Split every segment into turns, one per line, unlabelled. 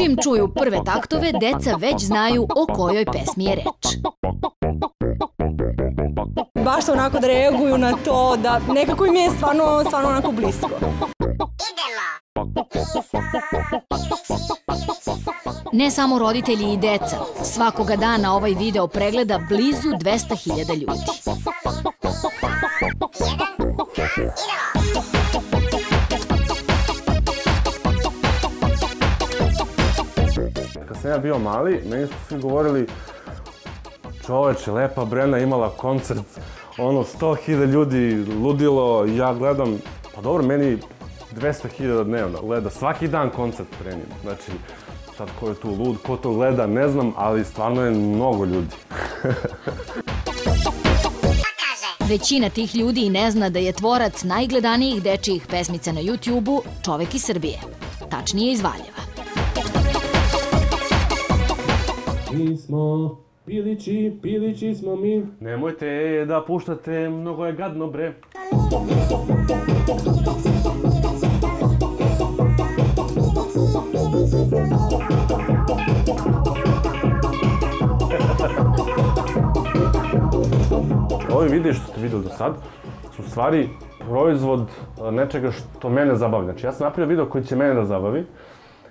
Čim čuju prve taktove, deca već znaju o kojoj pesmi je reč.
Baš onako da reaguju na to, da nekako im je stvarno onako blisko.
Ne samo roditelji i deca, svakoga dana ovaj video pregleda blizu 200.000 ljudi.
Kad sam ja bio mali, meni su svi govorili čoveče, Lepa Brena imala koncert, 100.000 ljudi ludilo, ja gledam, pa dobro, meni 200.000 dnevno gleda, svaki dan koncert Brenin, znači, sad ko je tu lud, ko to gleda, ne znam, ali stvarno je mnogo ljudi.
Većina tih ljudi i ne zna da je tvorac najgledanijih dečijih pesmica na YouTube-u čovek iz Srbije, tačnije iz Valjeva.
Mi smo pilići smo mi. Nemojte da puštate, mnogo je gadno bre. Ovi videi što ste videli do sad su u stvari proizvod nečega što mene zabavlja. Znači ja sam napravio video koji će mene da zabavi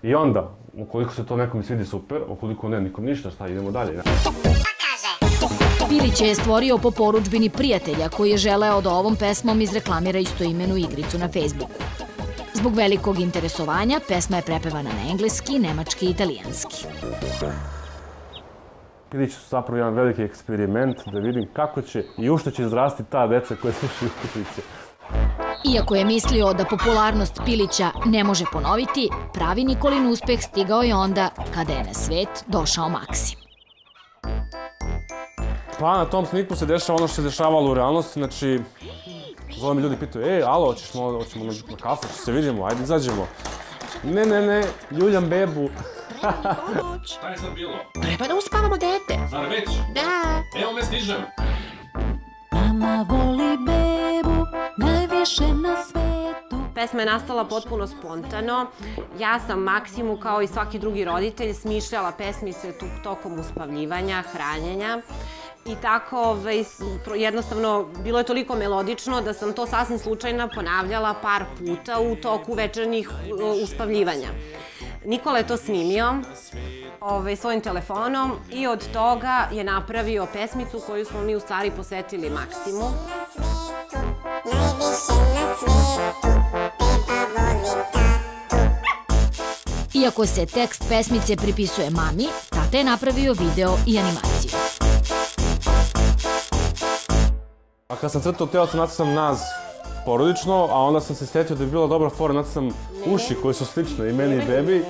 i onda, ukoliko se to nekom svidi super, ukoliko ne, nikom ništa, šta, idemo dalje.
Pilić je stvorio po porudžbini prijatelja koji je želeo da ovom pesmom izreklamira istoimenu igricu na Facebooku. Zbog velikog interesovanja, pesma je prepevana na engleski, nemački i italijanski.
Pilić su zapravo jedan veliki eksperiment da vidim kako će i u što će izrasti ta deca koja slušaju Pilića.
Iako je mislio da popularnost Pilića ne može ponoviti, pravi Nikolin uspeh stigao je onda kada je na svet došao Maksim.
Pa na tom sniku se dešava ono što se dešavalo u realnosti, znači zove mi ljudi pitaju, alo, hoćemo na kafu, će se vidimo, ajde izađemo. Ne, ljuljam bebu.
Šta je sad bilo?
Treba da uspavamo dete.
Zar već?
Da.
Evo me stižem.
Mama voli bebu najviše na svetu.
Pesma je nastala potpuno spontano. Ja sam Maksimu, kao i svaki drugi roditelj, smišljala pesmice tokom uspavljivanja, hranjenja. I tako, jednostavno, bilo je toliko melodično da sam to sasvim slučajno ponavljala par puta u toku večernjih uspavljivanja. Nikola je to snimio svojim telefonom i od toga je napravio pesmicu koju smo mi u stvari posvetili Maksimu.
Iako se tekst pesmice pripisuje mami, tata je napravio video i animaciju.
A kad sam crtao telo, sam nacrtam nas porodično, a onda sam se sjetio da bi bila dobra fora, nacrtam uši koje su slične i meni i bebi.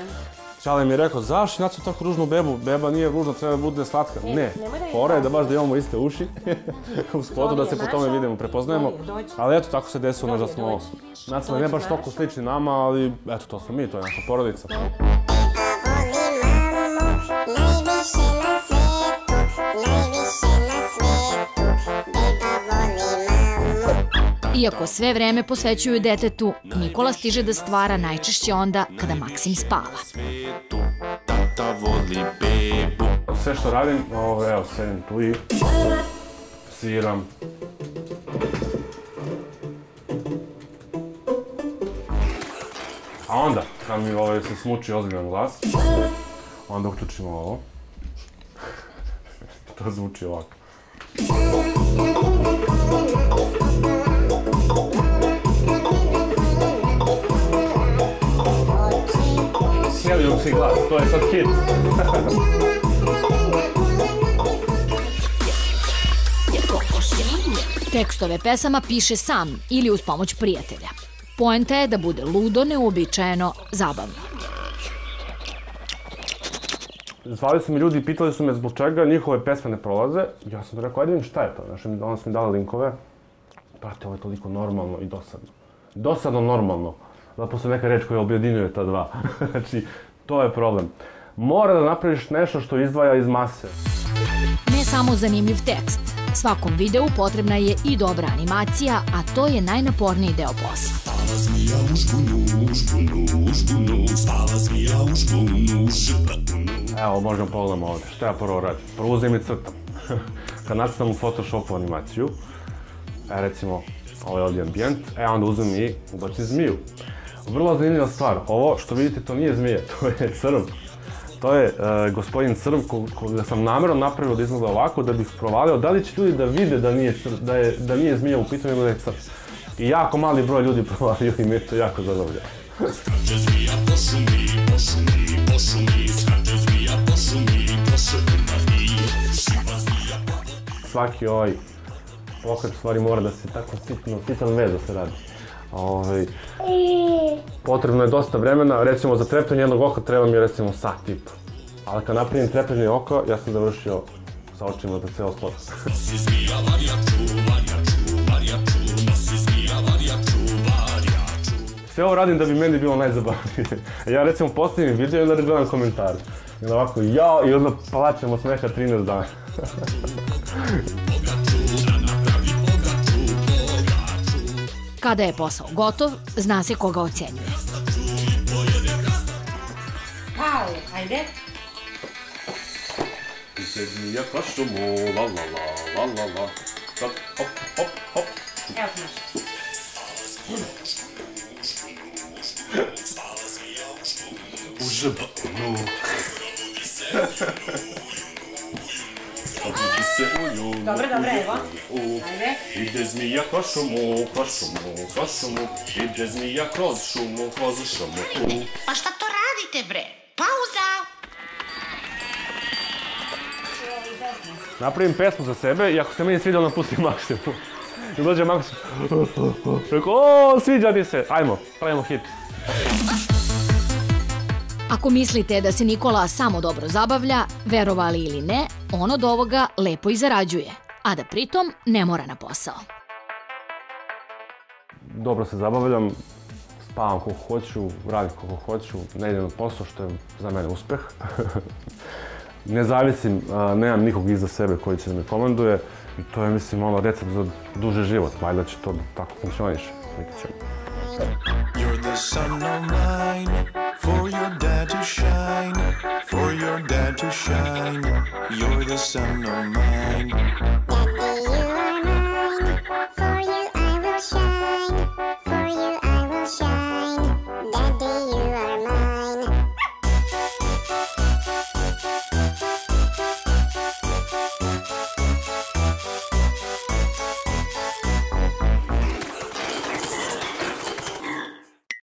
Čale mi je rekao, zašto nacrtam tako ružnu bebu? Beba nije ružna, treba da bude slatka. Ne, fora je da baš da imamo iste uši u spotu, da se po tome vidimo, prepoznajemo. Ali eto, tako se desilo, možda smo nacrtali ne baš toliko slični nama, ali eto, to smo mi, to je naša porodica.
Iako sve vreme posvećuju detetu, Nikola stiže da stvara najčešće onda kada Maksim spava.
Sve što radim, evo, sedim tu i sviram. A onda, kad mi se smuči ozbiljan glas, onda uključimo ovo. To zvuči ovako. Helium si glas, to je sad hit.
Tekstove pesama piše sam ili uz pomoć prijatelja. Poenta je da bude ludo, neuobičajeno, zabavno.
Zvali su mi ljudi i pitali su me zbog čega njihove pesme ne prolaze. Ja sam rekao, ajde vidim šta je to. Onda su mi dali linkove. Prate, ovo je toliko normalno i dosadno. Dosadno normalno. Zapravo neka reč koja objedinjuje ta dva. Znači, to je problem. Mora da napraviš nešto što izdvaja iz mase.
Ne samo zanimljiv tekst. Svakom videu potrebna je i dobra animacija, a to je najnaporniji deo posla.
Evo, možemo pogledamo ovdje. Šta ja prvo radim? Prvo uzem i crtam. Kad nacrtam u Photoshopu animaciju, recimo, ovo je ovdje ambijent, onda uzmem i ubacim zmiju. Vrlo zanimljiva stvar, ovo što vidite to nije zmije, to je crv. To je gospodin Crv koga sam namjerno napravio da izgleda ovako, da bih provalio da li će ljudi da vide da nije zmija u pitanju ili da je crv. I jako mali broj ljudi provalio i me to jako zabavlja. Svaki ovaj pokret stvari mora da se tako sitan vez da se radi. Potrebno je dosta vremena, recimo za treptanje jednog oka treba mi recimo sat i po. Ali kad napravim treptanje oka, ja sam završio sa očima za ceo slot. Sve ovo radim da bi meni bilo najzabavnije. Ja recimo postavim video i onda gledam komentare. I onda ovako jao i onda plaćemo smeha 13 dana.
Kada je posao gotov, zna se koga ocenjuje.
Pao, ajde.
Zmija kašumu, la la la, la la la. Sad, hop, hop, hop.
Evo znaš.
U žbanu.
Dobro, evo. Ajde.
Ide zmija kroz šumu, ide zmija kroz šumu,
Pa šta to radite, bre? Pauza!
Napravim pesmu za sebe i ako se meni sviđa, onda pustim Maksimu. I dođe Maksim. Rekao, o, sviđa ti se. Ajmo, pravimo hit.
Ako mislite da se Nikola samo dobro zabavlja, verovali ili ne, on od ovoga lepo i zarađuje, a da pritom ne mora na posao.
Dobro se zabavljam, spavam koliko hoću, radim koliko hoću, ne idem na posao što je za mene uspeh. Ne zavisim, nemam nikog iza sebe koji će da me komanduje i to je, mislim, ono recept za duži život, valjda će to tako funkcioniše.
You're the sun of mine, for your dad to shine, for your dad to shine. You're the sun of mine.
Daddy, you are mine, for